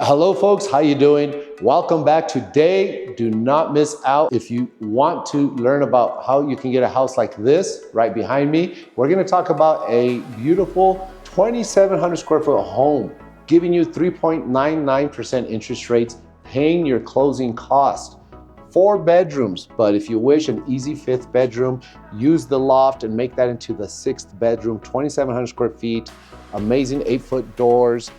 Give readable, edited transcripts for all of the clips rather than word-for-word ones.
Hello folks, how you doing? Welcome back. Today, do not miss out. If you want to learn about how you can get a house like this right behind me, we're gonna talk about a beautiful 2,700 square foot home, giving you 3.99% interest rates, paying your closing cost. 4 bedrooms, but if you wish, an easy 5th bedroom, use the loft and make that into the 6th bedroom, 2,700 square feet, amazing 8-foot doors,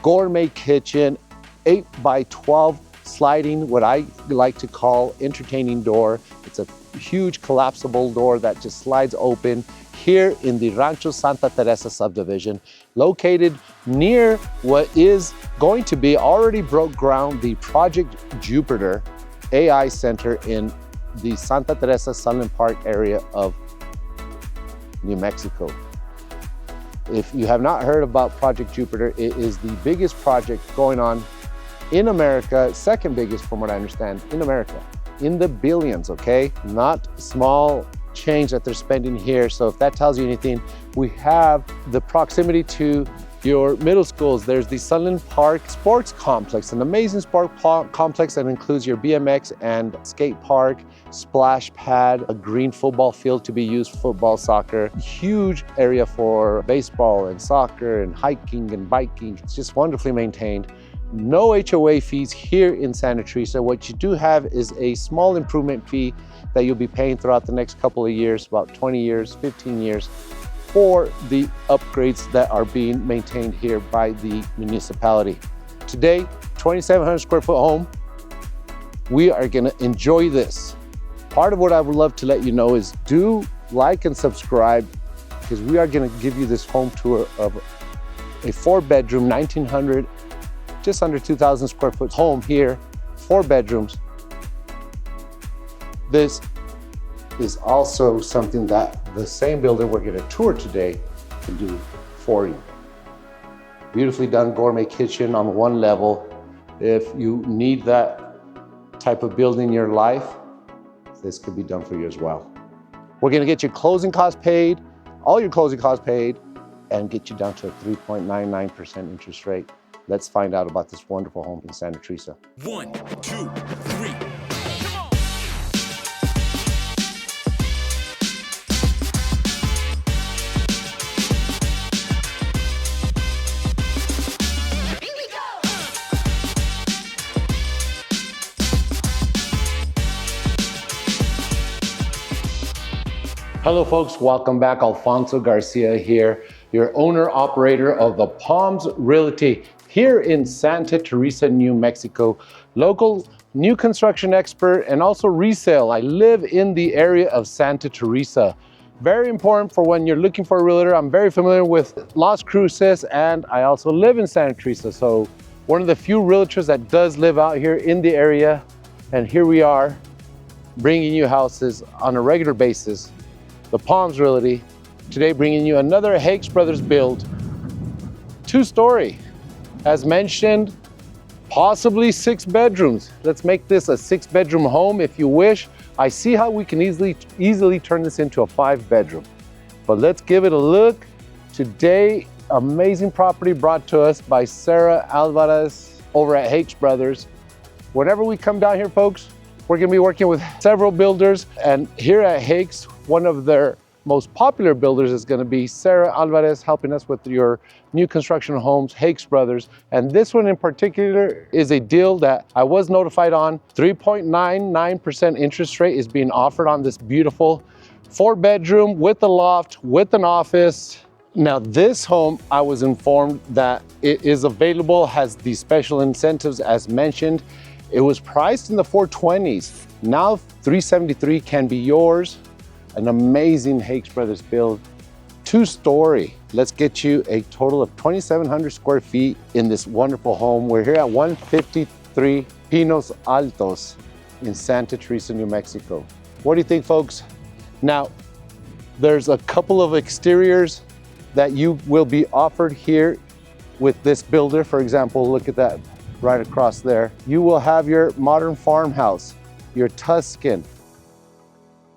gourmet kitchen, 8x12 sliding, what I like to call entertaining door. It's a huge collapsible door that just slides open here in the Rancho Santa Teresa subdivision, located near what is going to be already broke ground, the Project Jupiter AI Center in the Santa Teresa Sunland Park area of New Mexico. If you have not heard about Project Jupiter, it is the biggest project going on in America, second biggest from what I understand in America, in the billions, okay? Not small change that they're spending here. So if that tells you anything, we have the proximity to your middle schools. There's the Sunland Park Sports Complex, an amazing sport complex that includes your BMX and skate park, splash pad, a green football field to be used for football, soccer, huge area for baseball and soccer and hiking and biking. It's just wonderfully maintained. No HOA fees here in Santa Teresa. What you do have is a small improvement fee that you'll be paying throughout the next couple of years, about 20 years, 15 years, for the upgrades that are being maintained here by the municipality. Today, 2,700 square foot home, we are gonna enjoy this. Part of what I would love to let you know is do like and subscribe, because we are gonna give you this home tour of a 4-bedroom, 1,900, just under 2,000 square foot home here, 4 bedrooms. This is also something that the same builder we're gonna tour today can do for you. Beautifully done gourmet kitchen on one level. If you need that type of building in your life, this could be done for you as well. We're gonna get your closing costs paid, all your closing costs paid, and get you down to a 3.99% interest rate. Let's find out about this wonderful home in Santa Teresa. 1, 2, 3. Hello folks, welcome back. Alfonso Garcia here, your owner operator of the Palms Realty here in Santa Teresa, New Mexico. Local new construction expert and also resale. I live in the area of Santa Teresa. Very important for when you're looking for a realtor. I'm very familiar with Las Cruces and I also live in Santa Teresa. So one of the few realtors that does live out here in the area. And here we are bringing you houses on a regular basis. The Palms Realty, today bringing you another Hakes Brothers build, 2-story. As mentioned, possibly 6 bedrooms. Let's make this a 6-bedroom home if you wish. I see how we can easily turn this into a 5-bedroom. But let's give it a look. Today, amazing property brought to us by Sarah Alvarez over at Hakes Brothers. Whenever we come down here, folks, we're gonna be working with several builders, and here at Hakes, one of their most popular builders is gonna be Sarah Alvarez, helping us with your new construction homes, Hakes Brothers. And this one in particular is a deal that I was notified on. 3.99% interest rate is being offered on this beautiful 4-bedroom with a loft, with an office. Now this home, I was informed that it is available, has the special incentives as mentioned. It was priced in the 420s. Now 373 can be yours. An amazing Hakes Brothers build, 2-story. Let's get you a total of 2,700 square feet in this wonderful home. We're here at 153 Pinos Altos in Santa Teresa, New Mexico. What do you think, folks? Now, there's a couple of exteriors that you will be offered here with this builder. For example, look at that right across there. You will have your modern farmhouse, your Tuscan.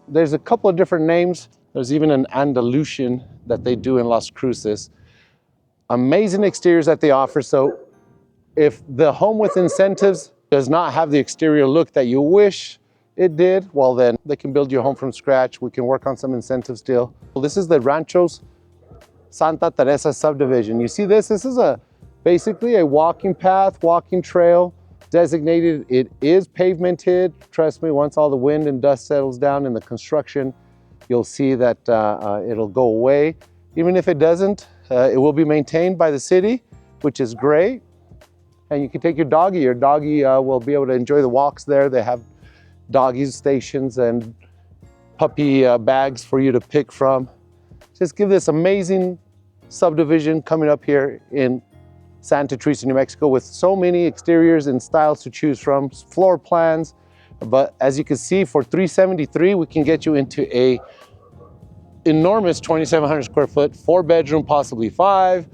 There's a couple of different names. There's even an Andalusian that they do in Las Cruces. Amazing exteriors that they offer. So If the home with incentives does not have the exterior look that you wish it did, well then they can build your home from scratch. We can work on some incentives still. Well, this is the Rancho Santa Teresa subdivision. You see this? This is basically a walking path, walking trail designated. It is pavemented. Trust me, once all the wind and dust settles down in the construction, you'll see that it'll go away. Even if it doesn't, it will be maintained by the city, which is great. And you can take your doggy. Your doggy will be able to enjoy the walks there. They have doggy stations and puppy bags for you to pick from. Just give this amazing subdivision coming up here in Santa Teresa, New Mexico, with so many exteriors and styles to choose from, floor plans. But as you can see, for $373, we can get you into a enormous 2,700 square foot, 4-bedroom, possibly 5,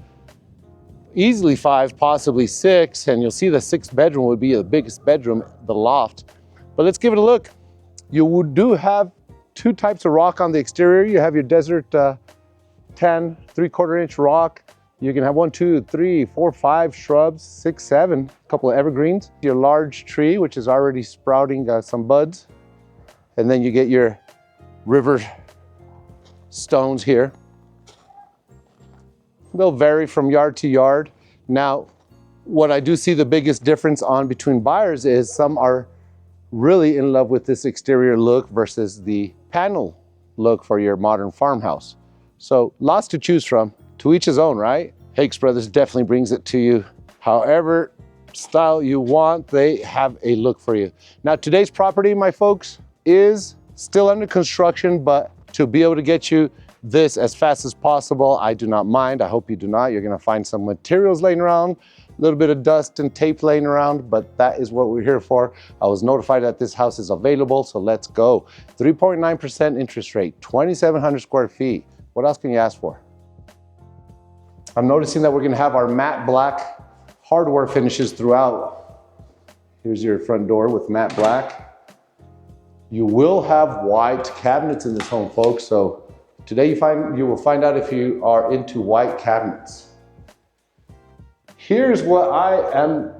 easily 5, possibly 6. And you'll see the 6th bedroom would be the biggest bedroom, the loft. But let's give it a look. You do have 2 types of rock on the exterior. You have your desert tan 3/4 inch rock. You can have 1, 2, 3, 4, 5 shrubs, 6, 7, a couple of evergreens. Your large tree, which is already sprouting some buds. And then you get your river stones here. They'll vary from yard to yard. Now, what I do see the biggest difference on between buyers is some are really in love with this exterior look versus the panel look for your modern farmhouse. So lots to choose from. To each his own, right? Hakes Brothers definitely brings it to you. However style you want, they have a look for you. Now, today's property, my folks, is still under construction, but to be able to get you this as fast as possible, I do not mind. I hope you do not. You're gonna find some materials laying around, a little bit of dust and tape laying around, but that is what we're here for. I was notified that this house is available, so let's go. 3.9% interest rate, 2,700 square feet. What else can you ask for? I'm noticing that we're gonna have our matte black hardware finishes throughout. Here's your front door with matte black. You will have white cabinets in this home, folks, so today you will find out if you are into white cabinets. Here's what I am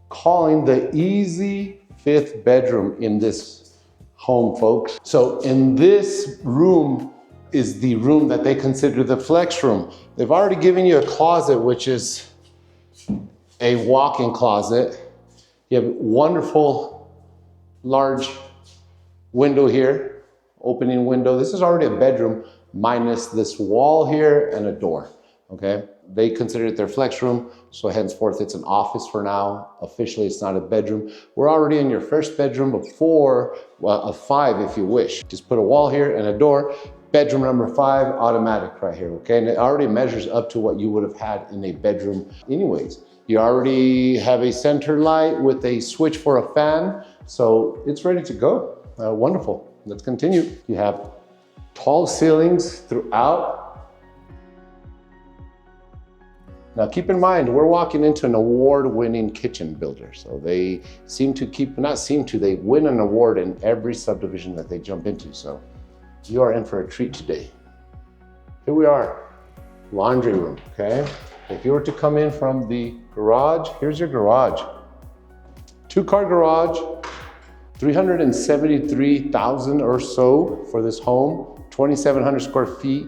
calling the easy 5th bedroom in this home, folks. So in this room is the room that they consider the flex room. They've already given you a closet, which is a walk-in closet. You have a wonderful large window here, opening window. This is already a bedroom minus this wall here and a door, okay? They consider it their flex room, so henceforth it's an office for now. Officially, it's not a bedroom. We're already in your first bedroom of 4, well, of 5 if you wish. Just put a wall here and a door. Bedroom number 5, automatic right here, okay? And it already measures up to what you would have had in a bedroom anyways. You already have a center light with a switch for a fan, so it's ready to go. Wonderful. Let's continue. You have tall ceilings throughout. Now keep in mind, we're walking into an award-winning kitchen builder. So they seem to they win an award in every subdivision that they jump into. So you are in for a treat today. Here we are, laundry room, okay? If you were to come in from the garage, here's your garage. 2-car garage, 373,000 or so for this home, 2,700 square feet.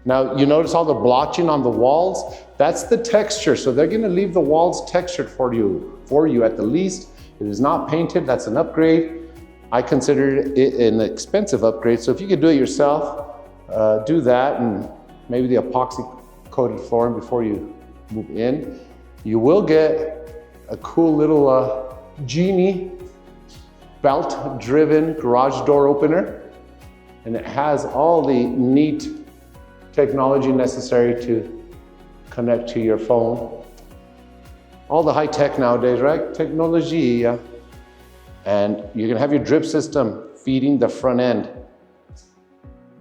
Now, you notice all the blotching on the walls? That's the texture. So they're gonna leave the walls textured for you at the least. It is not painted, that's an upgrade. I consider it an expensive upgrade. So if you could do it yourself, do that, and maybe the epoxy coated flooring before you move in. You will get a cool little Genie belt driven garage door opener. And it has all the neat technology necessary to connect to your phone. All the high tech nowadays, right? Technology. And you're gonna have your drip system feeding the front end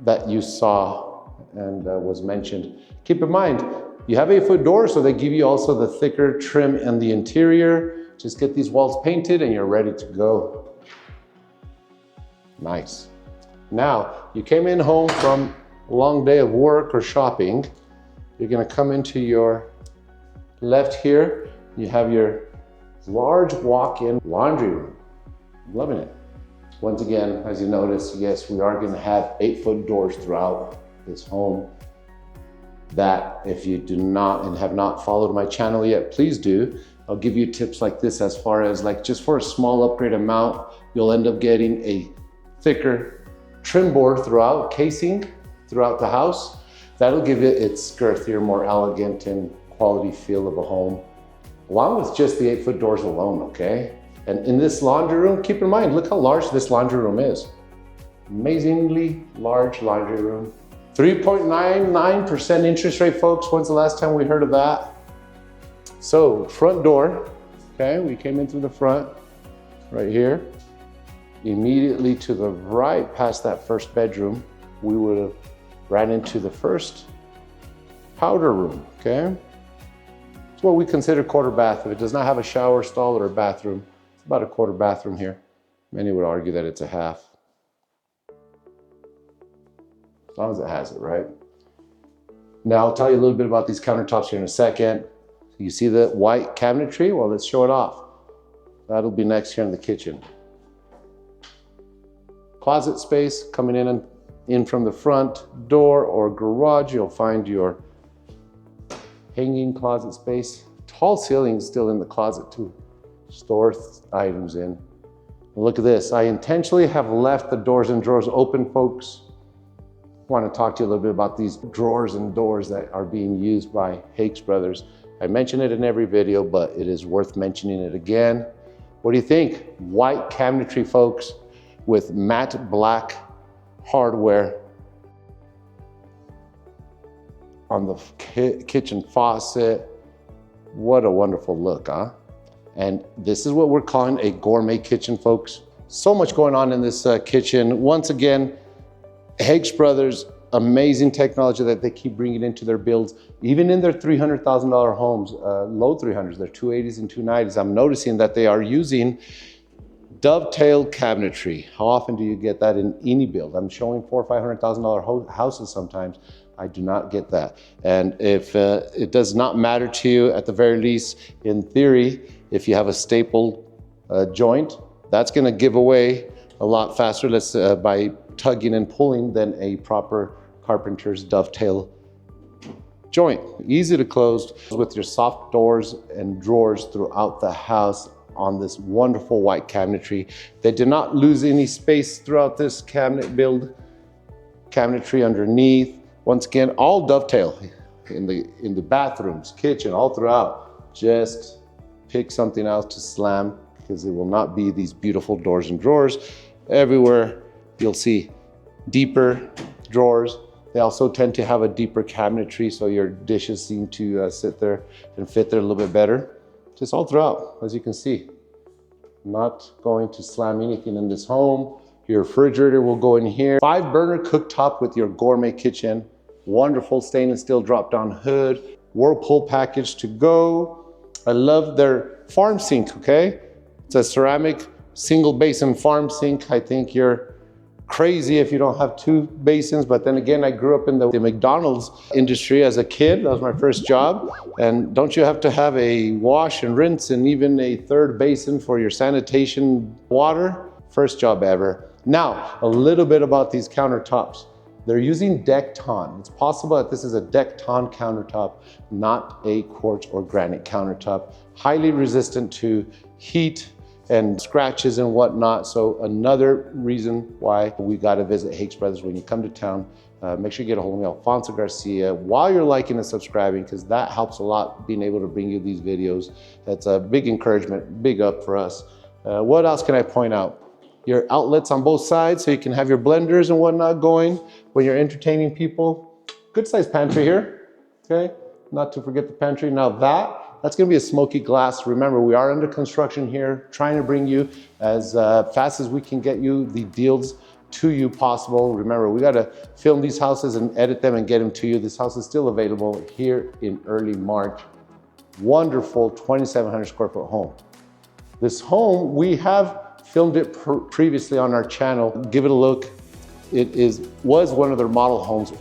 that you saw and was mentioned. Keep in mind, you have 8-foot doors, so they give you also the thicker trim in the interior. Just get these walls painted and you're ready to go. Nice. Now, you came in home from a long day of work or shopping. You're gonna come into your left here, you have your large walk-in laundry room. I'm loving it. Once again, as you notice, yes, we are gonna have 8-foot doors throughout this home. That, if you do not and have not followed my channel yet, please do. I'll give you tips like this as far as like just for a small upgrade amount, you'll end up getting a thicker trim board throughout, casing throughout the house. That'll give it its girthier, more elegant and quality feel of a home, along with just the 8-foot doors alone, okay? And in this laundry room, keep in mind, look how large this laundry room is. Amazingly large laundry room. 3.99% interest rate, folks. When's the last time we heard of that? So, front door, okay, we came in through the front, right here. Immediately to the right, past that first bedroom, we would have ran into the first powder room, okay? It's what we consider quarter bath. If it does not have a shower stall or a bathroom, it's about a quarter bathroom here. Many would argue that it's a half. As long as it has it, right? Now I'll tell you a little bit about these countertops here in a second. You see the white cabinetry? Well, let's show it off. That'll be next here in the kitchen. Closet space coming in from the front door or garage. You'll find your hanging closet space. Tall ceilings still in the closet too. Store items in. And look at this. I intentionally have left the doors and drawers open, folks. I want to talk to you a little bit about these drawers and doors that are being used by Hakes Brothers. I mention it in every video, but it is worth mentioning it again. What do you think? White cabinetry, folks, with matte black hardware on the kitchen faucet. What a wonderful look, huh? And this is what we're calling a gourmet kitchen, folks. So much going on in this kitchen. Once again, Hakes Brothers, amazing technology that they keep bringing into their builds, even in their $300,000 homes, low 300s, their 280s and 290s. I'm noticing that they are using dovetail cabinetry. How often do you get that in any build? I'm showing $400,000 or $500,000 houses sometimes. I do not get that. And if it does not matter to you, at the very least, in theory, if you have a stapled joint, that's gonna give away a lot faster by tugging and pulling than a proper carpenter's dovetail joint. Easy to close with your soft doors and drawers throughout the house on this wonderful white cabinetry. They did not lose any space throughout this cabinet build. Cabinetry underneath. Once again, all dovetail in the bathrooms, kitchen, all throughout. Just pick something out to slam because it will not be these beautiful doors and drawers. Everywhere you'll see deeper drawers. They also tend to have a deeper cabinetry, so your dishes seem to sit there and fit there a little bit better. Just all throughout, as you can see. Not going to slam anything in this home. Your refrigerator will go in here. 5-burner cooktop with your gourmet kitchen. Wonderful stainless steel drop-down hood. Whirlpool package to go. I love their farm sink, okay? It's a ceramic single basin farm sink. I think you're crazy if you don't have 2 basins, but then again, I grew up in the McDonald's industry as a kid. That was my first job. And don't you have to have a wash and rinse and even a 3rd basin for your sanitation water? First job ever. Now, a little bit about these countertops. They're using Decton. It's possible that this is a Decton countertop, not a quartz or granite countertop. Highly resistant to heat and scratches and whatnot. So another reason why we got to visit Hakes Brothers when you come to town. Make sure you get a hold of me, Alfonso Garcia, while you're liking and subscribing, because that helps a lot, being able to bring you these videos. That's a big encouragement, big up for us. What else can I point out? Your outlets on both sides, so you can have your blenders and whatnot going when you're entertaining people. Good sized pantry here, okay? Not to forget the pantry. Now that's gonna be a smoky glass. Remember, we are under construction here, trying to bring you as fast as we can get you the deals to you possible. Remember, we gotta film these houses and edit them and get them to you. This house is still available here in early March. Wonderful 2,700 square foot home. This home, we have filmed it previously on our channel. Give it a look. It was one of their model homes,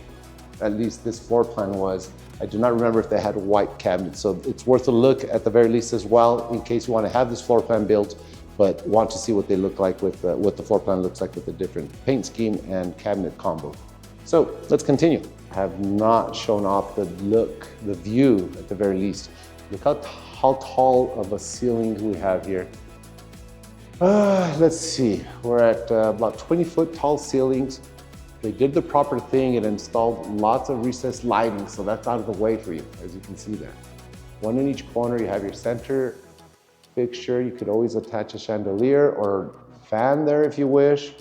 at least this floor plan was. I do not remember if they had white cabinets, so it's worth a look at the very least as well, in case you want to have this floor plan built, but want to see what they look like with what the floor plan looks like with the different paint scheme and cabinet combo. So let's continue. I have not shown off the look, the view at the very least. Look how tall of a ceiling we have here. Let's see, we're at about 20-foot tall ceilings. They did the proper thing and installed lots of recessed lighting, so that's out of the way for you, as you can see there. One in each corner. You have your center fixture. You could always attach a chandelier or fan there if you wish.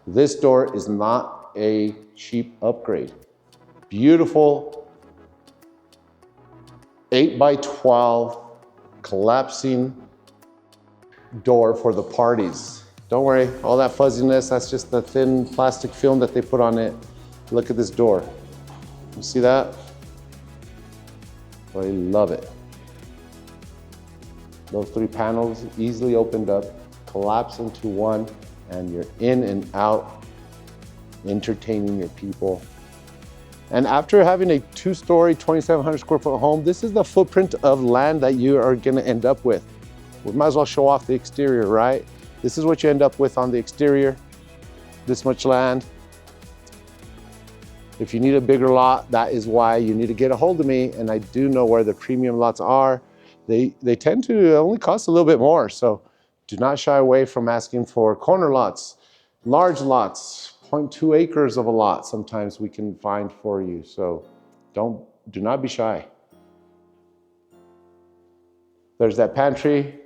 This door is not a cheap upgrade. Beautiful 8x12 collapsing door for the parties. Don't worry, all that fuzziness, that's just the thin plastic film that they put on it. Look at this door. You see that? I love it. Those 3 panels easily opened up, collapse into one, and you're in and out, entertaining your people. And after having a 2-story, 2,700 square foot home, this is the footprint of land that you are gonna end up with. We might as well show off the exterior, right? This is what you end up with on the exterior, this much land. If you need a bigger lot, that is why you need to get a hold of me, and I do know where the premium lots are. They tend to only cost a little bit more, so do not shy away from asking for corner lots, large lots, 0.2 acres of a lot sometimes we can find for you, so do not be shy. There's that pantry.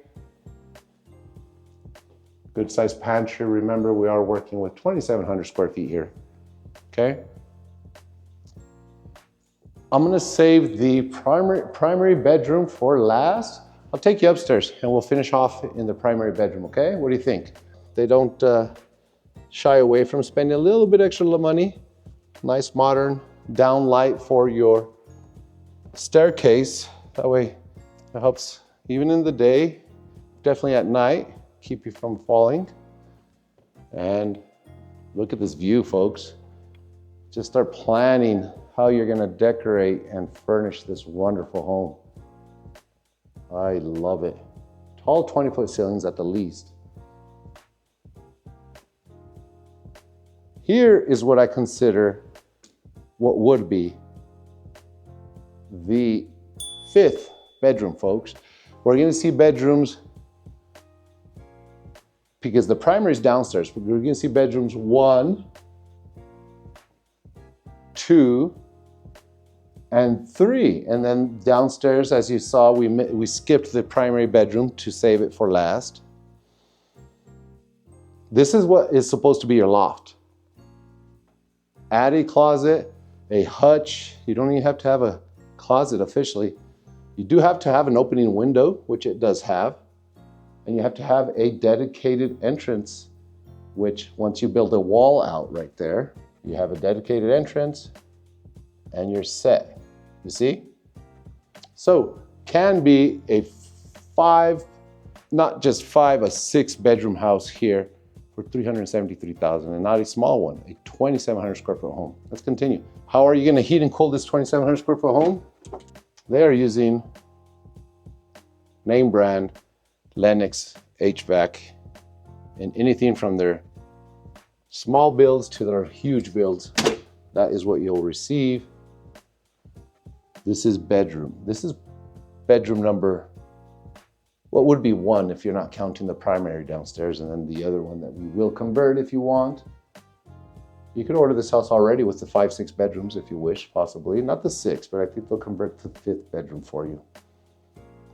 Good sized pantry. Remember, we are working with 2,700 square feet here, okay? I'm gonna save the primary bedroom for last. I'll take you upstairs and we'll finish off in the primary bedroom, okay? What do you think? They don't shy away from spending a little bit extra money. Nice modern downlight for your staircase. That way it helps even in the day, definitely at night, keep you from falling. And look at this view, folks. Just start planning how you're gonna decorate and furnish this wonderful home. I love it. Tall 20-foot ceilings at the least. Here is what I consider what would be the 5th bedroom, folks. We're gonna see bedrooms, because the primary is downstairs, but we're gonna see bedrooms 1, 2, and 3. And then downstairs, as you saw, we skipped the primary bedroom to save it for last. This is what is supposed to be your loft. Add a closet, a hutch. You don't even have to have a closet officially. You do have to have an opening window, which it does have. And you have to have a dedicated entrance, which once you build a wall out right there, you have a dedicated entrance and you're set, you see? So can be a 5, not just 5, a 6-bedroom house here for $373,000, and not a small one, a 2,700 square foot home. Let's continue. How are you gonna heat and cool this 2,700 square foot home? They are using name brand Lennox HVAC, and anything from their small builds to their huge builds, that is what you'll receive. This is bedroom. This is bedroom number, what would be 1 if you're not counting the primary downstairs, and then the other one that we will convert if you want. You could order this house already with the 5, 6 bedrooms if you wish, possibly. Not the 6, but I think they'll convert the 5th bedroom for you.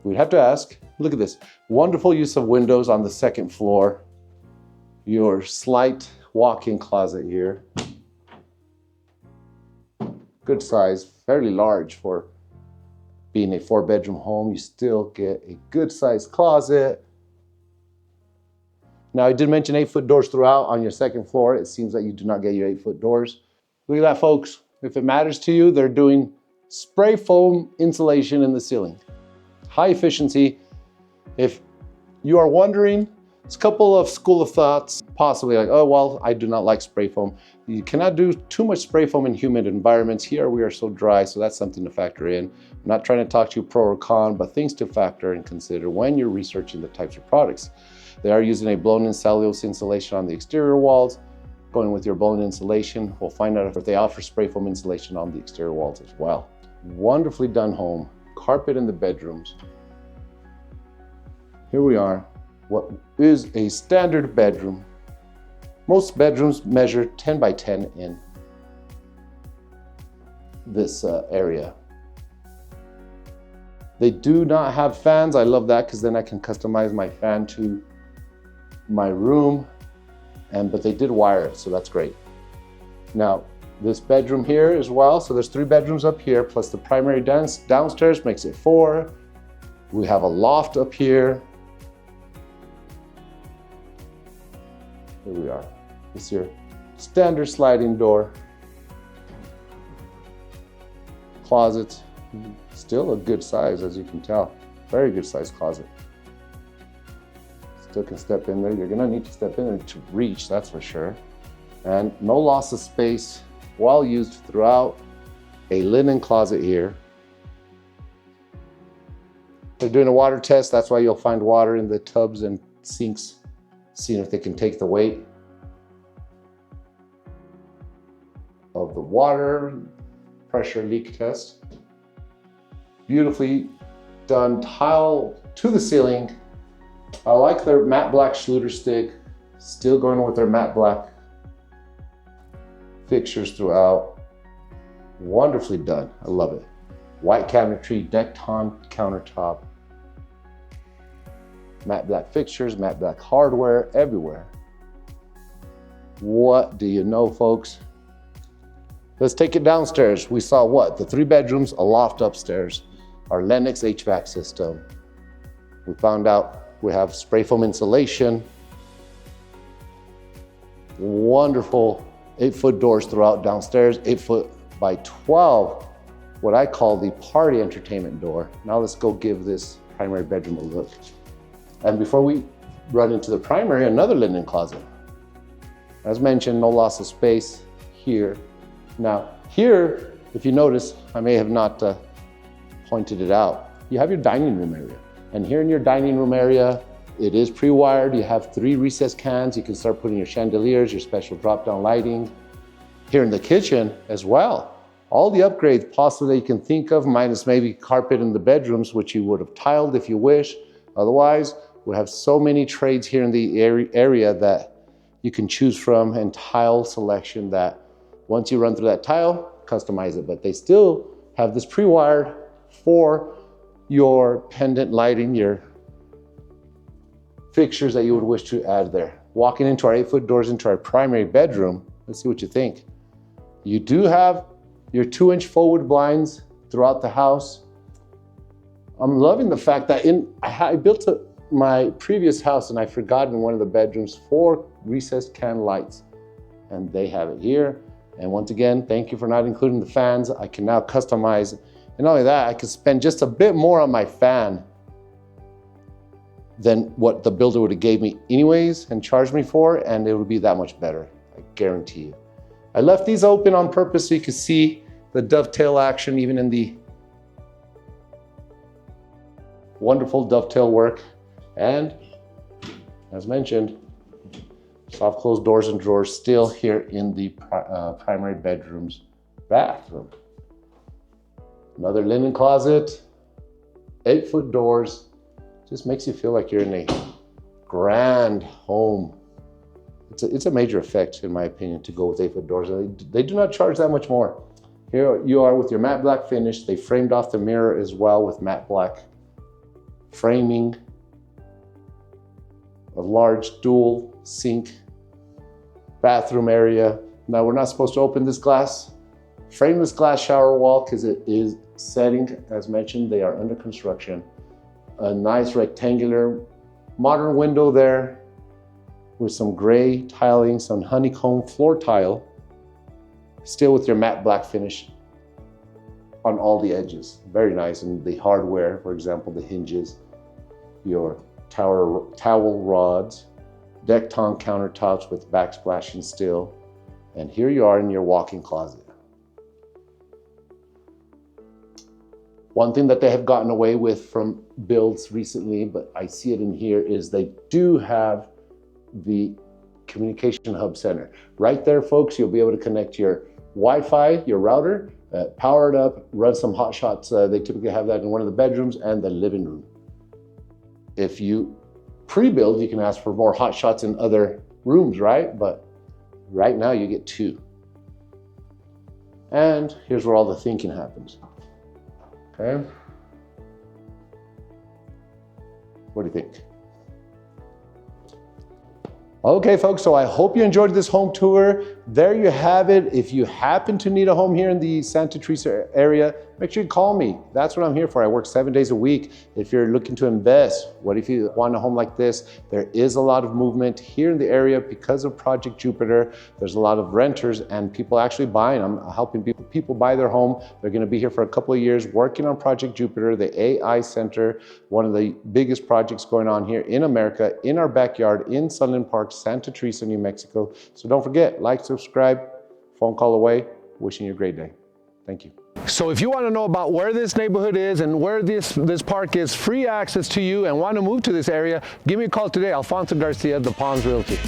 We'd have to ask. Look at this. Wonderful use of windows on the 2nd floor. Your slight walk-in closet here. Good size, fairly large for being a 4-bedroom home. You still get a good sized closet. Now, I did mention 8-foot doors throughout on your 2nd floor. It seems that you do not get your 8-foot doors. Look at that, folks. If it matters to you, they're doing spray foam insulation in the ceiling. High efficiency. If you are wondering, It's a couple of school of thoughts, possibly like, oh, well, I do not like spray foam. You cannot do too much spray foam in humid environments. Here we are so dry, so that's something to factor in. I'm not trying to talk to you pro or con, but things to factor and consider when you're researching the types of products. They are using a blown-in cellulose insulation on the exterior walls. Going with your blown insulation, we'll find out if they offer spray foam insulation on the exterior walls as well. Wonderfully done home. Carpet in the bedrooms. Here we are. What is a standard bedroom. Most bedrooms measure 10 by 10 in this area. They do not have fans. I love that because then I can customize my fan to my room, but they did wire it, so that's great. Now, this bedroom here as well, so there's 3 bedrooms up here, plus the primary downstairs makes it 4. We have a loft up here. Here we are. This is your standard sliding door. Closet, still a good size as you can tell. Very good size closet. Still can step in there. You're gonna need to step in there to reach, that's for sure. And no loss of space, well used throughout. A linen closet here. They're doing a water test, that's why you'll find water in the tubs and sinks, seeing if they can take the weight of the water, pressure leak test. Beautifully done tile to the ceiling. I like their matte black Schluter stick, still going with their matte black fixtures throughout. Wonderfully done, I love it. White cabinetry, decked on countertop. Matte black fixtures, matte black hardware everywhere. What do you know, folks? Let's take it downstairs. We saw what? The 3 bedrooms, a loft upstairs, our Lennox HVAC system. We found out we have spray foam insulation, wonderful 8-foot doors throughout downstairs, 8 foot by 12, what I call the party entertainment door. Now let's go give this primary bedroom a look. And before we run into the primary, another linen closet. As mentioned, no loss of space here. Now here, if you notice, I may have not pointed it out, you have your dining room area. And here in your dining room area, it is pre-wired. You have 3 recessed cans. You can start putting your chandeliers, your special drop-down lighting. Here in the kitchen as well, all the upgrades possible that you can think of, minus maybe carpet in the bedrooms, which you would have tiled if you wish. Otherwise, we have so many trades here in the area that you can choose from, and tile selection that once you run through that tile, customize it. But they still have this pre-wired for your pendant lighting, your fixtures that you would wish to add there. Walking into our 8-foot doors into our primary bedroom, let's see what you think. You do have your 2-inch forward blinds throughout the house. I'm loving the fact that I built my previous house and I forgot in one of the bedrooms 4 recessed can lights, and they have it here. And once again, thank you for not including the fans. I can now customize, and not only that, I can spend just a bit more on my fan than what the builder would have gave me anyways and charged me for, and it would be that much better, I guarantee you. I left these open on purpose so you could see the dovetail action even in the wonderful dovetail work. And as mentioned, soft closed doors and drawers still here in the primary bedroom's bathroom. Another linen closet, 8-foot doors. Just makes you feel like you're in a grand home. It's a major effect, in my opinion, to go with 8-foot doors. They do not charge that much more. Here you are with your matte black finish. They framed off the mirror as well with matte black framing. A large dual sink bathroom area. Now we're not supposed to open this glass, frameless glass shower wall because it is setting. As mentioned, they are under construction. A nice rectangular modern window there with some gray tiling, some honeycomb floor tile, still with your matte black finish on all the edges. Very nice. And the hardware, for example, the hinges, your towel rods, deck taunt countertops with backsplashing steel. And here you are in your walk-in closet. One thing that they have gotten away with from builds recently, but I see it in here, is they do have the communication hub center. Right there, folks, you'll be able to connect your Wi-Fi, your router, power it up, run some hot shots. They typically have that in one of the bedrooms and the living room. If you pre-build, you can ask for more hot shots in other rooms, right? But right now you get 2. And here's where all the thinking happens. Okay. What do you think? Okay, folks, so I hope you enjoyed this home tour. There you have it. If you happen to need a home here in the Santa Teresa area, make sure you call me. That's what I'm here for. I work 7 days a week. If you're looking to invest, what if you want a home like this? There is a lot of movement here in the area because of Project Jupiter. There's a lot of renters and people actually buying them, helping people buy their home. They're going to be here for a couple of years working on Project Jupiter, the AI Center, one of the biggest projects going on here in America, in our backyard, in Sunland Park, Santa Teresa, New Mexico. So don't forget, like, subscribe, phone call away. Wishing you a great day. Thank you. So if you want to know about where this neighborhood is and where this park is, free access to you, and want to move to this area, give me a call today. Alfonso Garcia, the Palms Realty.